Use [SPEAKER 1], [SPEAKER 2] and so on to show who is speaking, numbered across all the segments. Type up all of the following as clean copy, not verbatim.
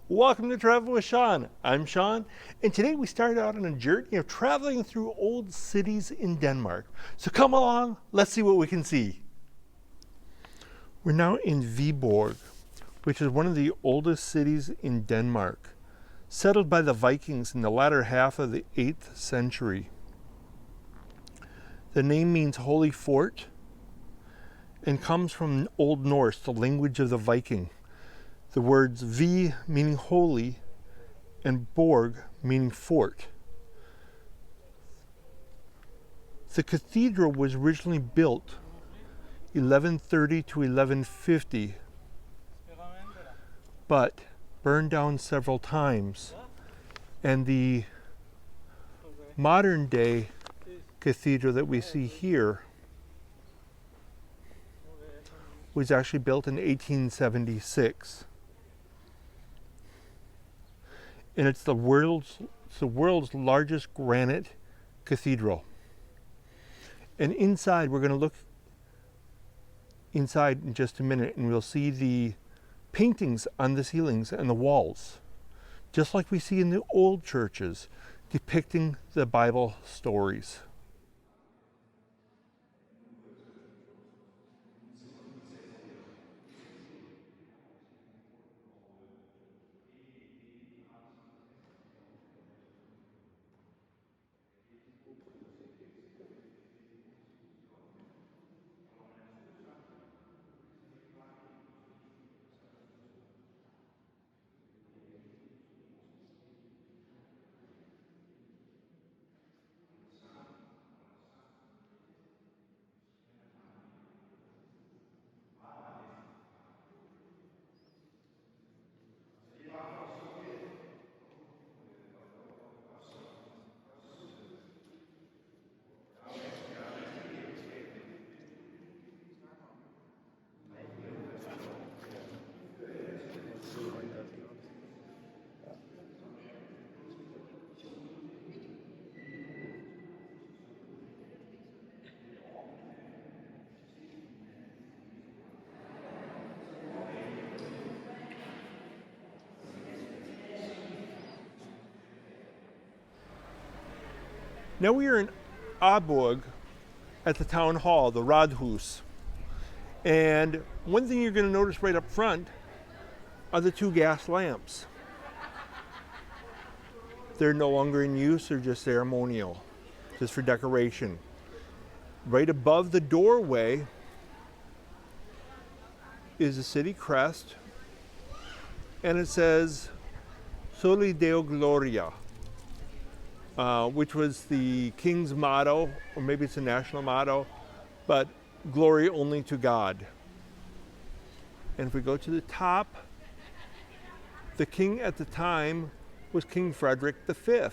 [SPEAKER 1] Welcome to Travel with Sean. I'm Sean, and today we start out on a journey of traveling through old cities in Denmark. So come along, let's see what we can see. We're now in Viborg, which is one of the oldest cities in Denmark, settled by the Vikings in the latter half of the 8th century. The name means holy fort and comes from Old Norse, the language of the Viking. The words vi meaning holy and borg meaning fort. The cathedral was originally built 1130 to 1150, but burned down several times. And the modern day cathedral that we see here was actually built in 1876. And it's the world's largest granite cathedral. And inside, we're going to look inside in just a minute, and we'll see the paintings on the ceilings and the walls, just like we see in the old churches, depicting the Bible stories. Now we are in Viborg at the town hall, the Rådhus. And one thing you're going to notice right up front are the two gas lamps. They're no longer in use, they're just ceremonial, just for decoration. Right above the doorway is the city crest, and it says Soli Deo Gloria, which was the king's motto, or maybe it's a national motto, but glory only to God. And if we go to the top, the king at the time was King Frederick V,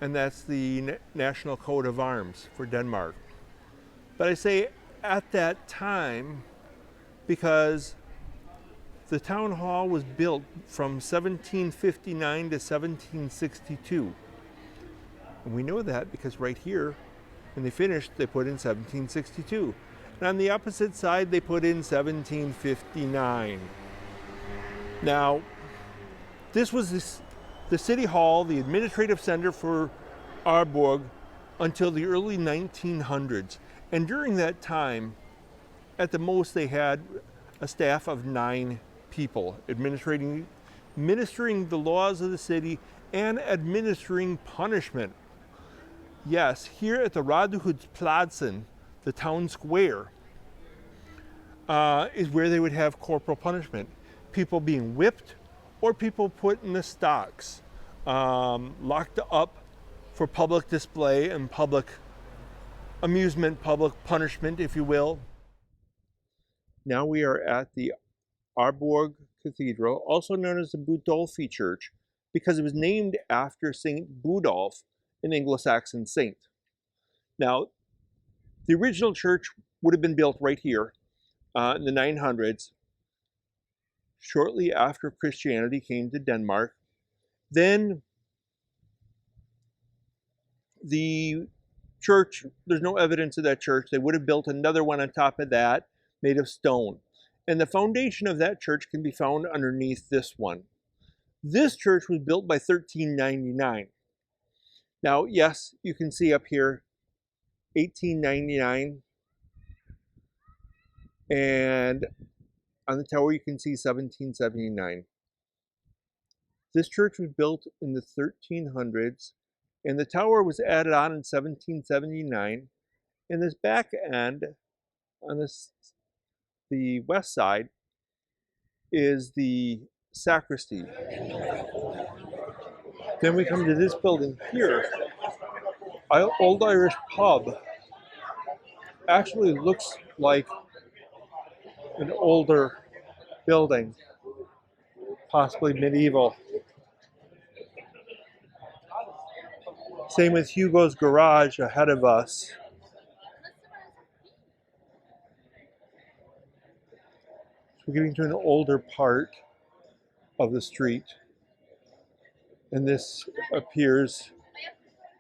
[SPEAKER 1] and that's the national coat of arms for Denmark. But I say at that time because the town hall was built from 1759 to 1762. And we know that because right here, when they finished, they put in 1762. And on the opposite side, they put in 1759. Now, this was the city hall, the administrative center for Viborg until the early 1900s. And during that time, at the most, they had a staff of 9 people administering the laws of the city and administering punishment. Yes, here at the Rådhuspladsen, the town square, is where they would have corporal punishment. People being whipped or people put in the stocks, locked up for public display and public amusement, public punishment, if you will. Now we are at the Viborg Cathedral, also known as the Budolfi Church, because it was named after Saint Budolf, an Anglo-Saxon saint. Now, the original church would have been built right here in the 900s, shortly after Christianity came to Denmark. Then the church, there's no evidence of that church. They would have built another one on top of that, made of stone. And the foundation of that church can be found underneath this one. This church was built by 1399. Now, yes, you can see up here 1899, and on the tower you can see 1779. This church was built in the 1300s, and the tower was added on in 1779. And this back end on the west side is the sacristy. Then we come to this building here. Old Irish pub actually looks like an older building, possibly medieval. Same with Hugo's Garage ahead of us. We're getting to an older part of the street, and this appears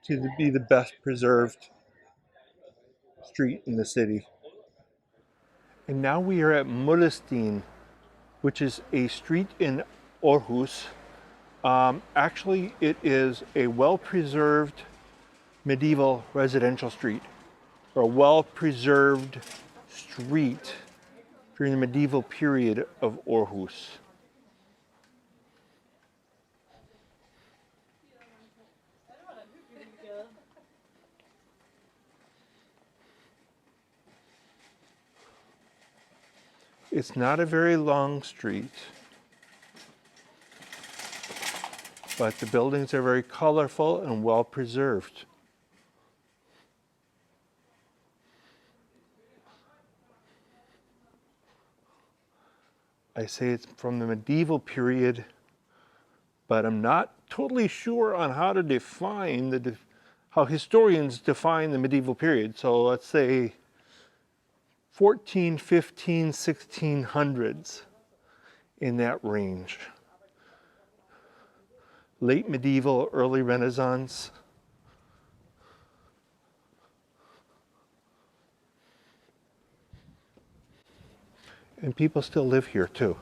[SPEAKER 1] to be the best preserved street in the city. And now we are at Modestine, which is a street in Aarhus. Actually, it is a well-preserved medieval residential street, or a well-preserved street during the medieval period of Aarhus. It's not a very long street, but the buildings are very colorful and well preserved. I say it's from the medieval period, but I'm not totally sure on how to define how historians define the medieval period. So let's say 14, 15, 1600s, in that range. Late medieval, early Renaissance. And people still live here too.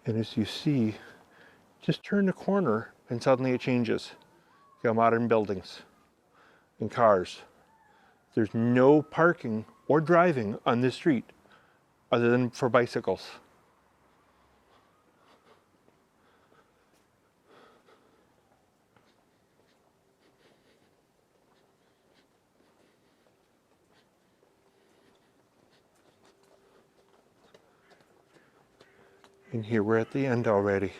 [SPEAKER 1] And as you see, just turn the corner and suddenly it changes. You got modern buildings and cars. There's no parking or driving on this street other than for bicycles. And here we're at the end already.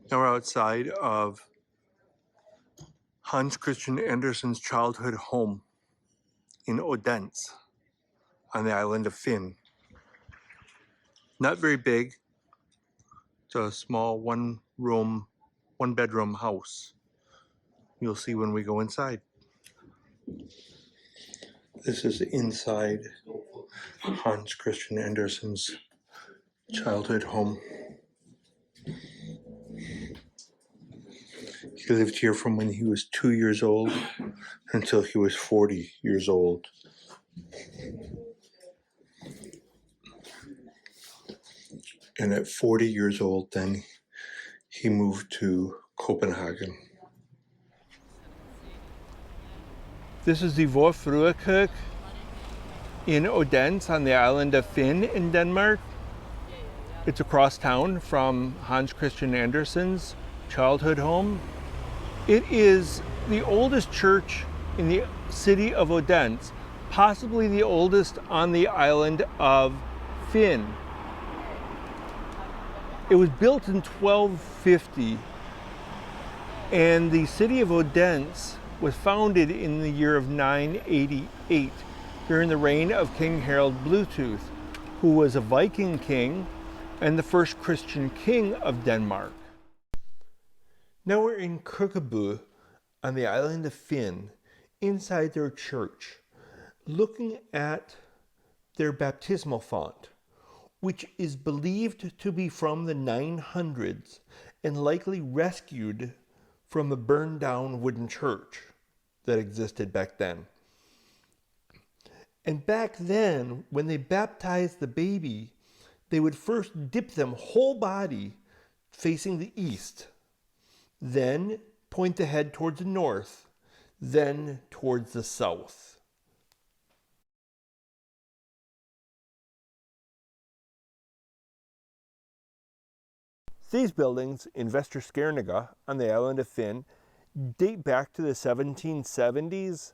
[SPEAKER 1] Now we're outside of Hans Christian Andersen's childhood home in Odense on the island of Funen. Not very big. It's a small one bedroom house. You'll see when we go inside. This is inside Hans Christian Andersen's childhood home. He lived here from when he was 2 years old until he was 40 years old. And at 40 years old, then he moved to Copenhagen. This is the Vor Frue Kirke in Odense on the island of Funen in Denmark. It's across town from Hans Christian Andersen's childhood home. It is the oldest church in the city of Odense, possibly the oldest on the island of Funen. It was built in 1250, and the city of Odense was founded in the year of 988 during the reign of King Harald Bluetooth, who was a Viking king and the first Christian king of Denmark. Now we're in Kirkeby on the island of Funen, inside their church, looking at their baptismal font, which is believed to be from the 900s and likely rescued from a burned down wooden church that existed back then. And back then, when they baptized the baby, they would first dip them whole body facing the east, then point the head towards the north, then towards the south. These buildings in Västerskärninge on the island of Fyn date back to the 1770s.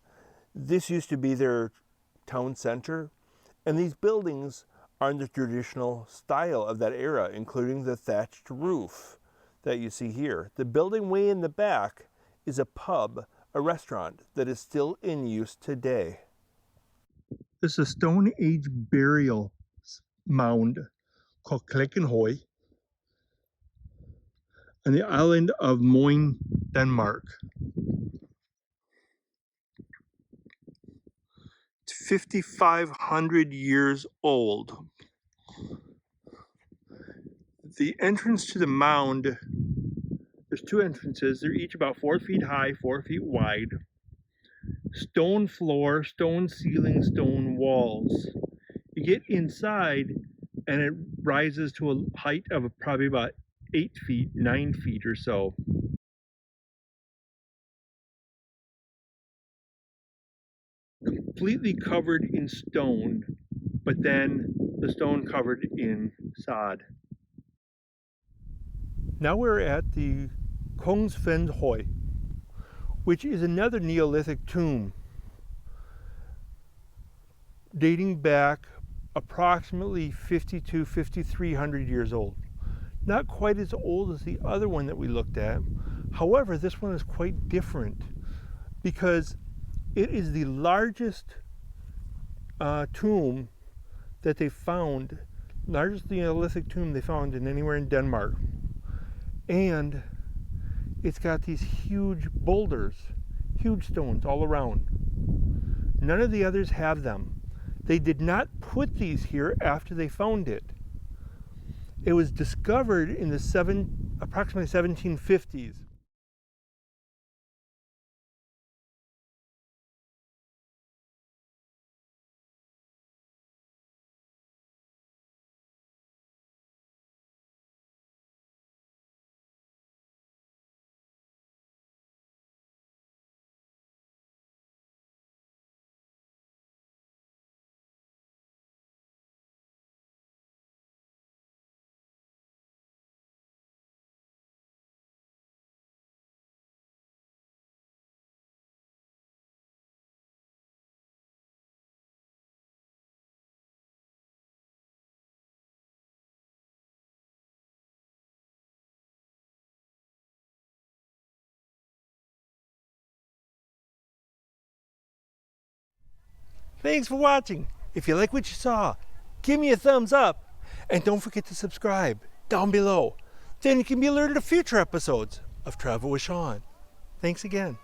[SPEAKER 1] This used to be their town center, and these buildings are in the traditional style of that era, including the thatched roof that you see here. The building way in the back is a pub, a restaurant that is still in use today. This is a Stone Age burial mound called Klekkende on the island of Moen, Denmark. It's 5,500 years old. The entrance to the mound, there's two entrances. They're each about 4 feet high, 4 feet wide. Stone floor, stone ceiling, stone walls. You get inside and it rises to a height of probably about 8 feet, 9 feet or so. Completely covered in stone, but then the stone covered in sod. Now we're at the Kongsfendhøj, which is another Neolithic tomb dating back approximately 5,300 years old. Not quite as old as the other one that we looked at. However, this one is quite different because it is the largest tomb that they found, largest Neolithic tomb they found in anywhere in Denmark. And it's got these huge boulders, huge stones all around. None of the others have them. They did not put these here after they found it. It was discovered in the approximately 1750s. Thanks for watching. If you like what you saw, give me a thumbs up. And don't forget to subscribe down below. Then you can be alerted of future episodes of Travel with Sean. Thanks again.